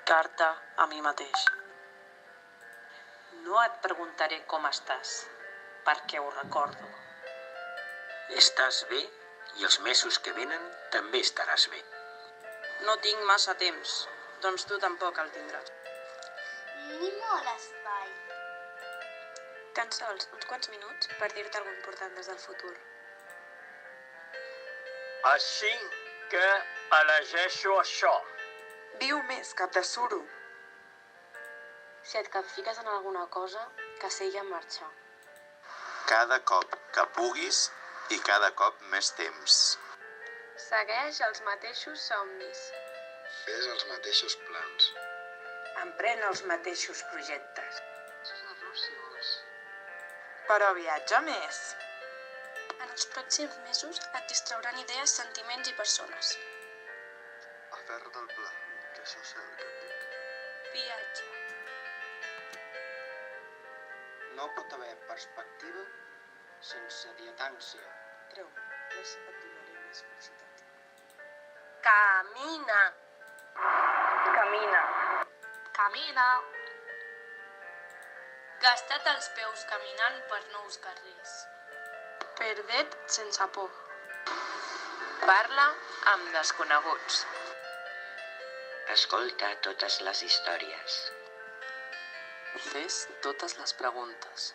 Carta a mi mateix. No et preguntaré com estàs, perquè ho recordo. Estàs bé i els mesos que venen també estaràs bé. No tinc massa temps, doncs tu tampoc el tindràs. Ni molt espai. Tan sols uns quants minuts per dir-te alguna important des del futur. Així que elegeixo això. Diu més, cap de suro. Si et capfiques en alguna cosa, que sigui en marxar. Cada cop que puguis i cada cop més temps. Segueix els mateixos somnis. Fes els mateixos plans. Emprèn els mateixos projectes. Però viatja més. En els pròxims mesos et distrauran idees, sentiments i persones. Aferra't al pla, que això sé el que et dic. Viatge. No pot haver perspectiva sense dietància. Creu, res et donaré més felicitat. Camina! Camina. Camina! Gasta't els peus caminant per nous carrers. Perdet sense por. Parla amb desconeguts. Escolta totes les històries. Fes totes les preguntes.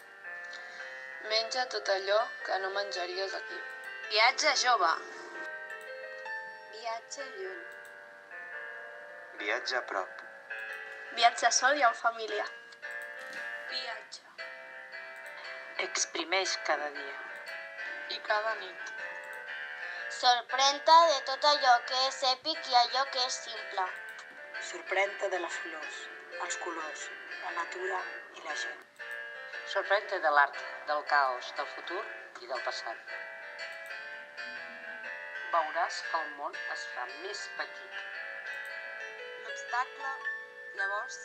Menja tot allò que no menjaries aquí. Viatge jove. Viatge lluny. Viatja a prop. Viatge sol i en família. Viatge. Exprimeix cada dia. I cada nit. Sorprèn-te de tot allò que és èpic i allò que és simple. Sorprèn-te de les flors, els colors, la natura i la gent. Sorprèn-te de l'art, del caos, del futur i del passat. Veuràs que el món es fa més petit. L'obstacle, llavors,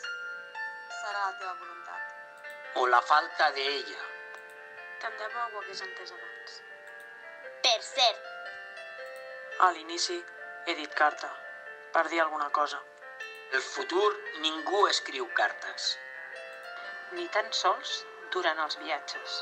serà la teva voluntat. O la falta d'ella. Tant de bo ho hagués entès abans. Per cert, A l'inici he dit carta, per dir alguna cosa. El futur ningú escriu cartes. Ni tan sols durant els viatges.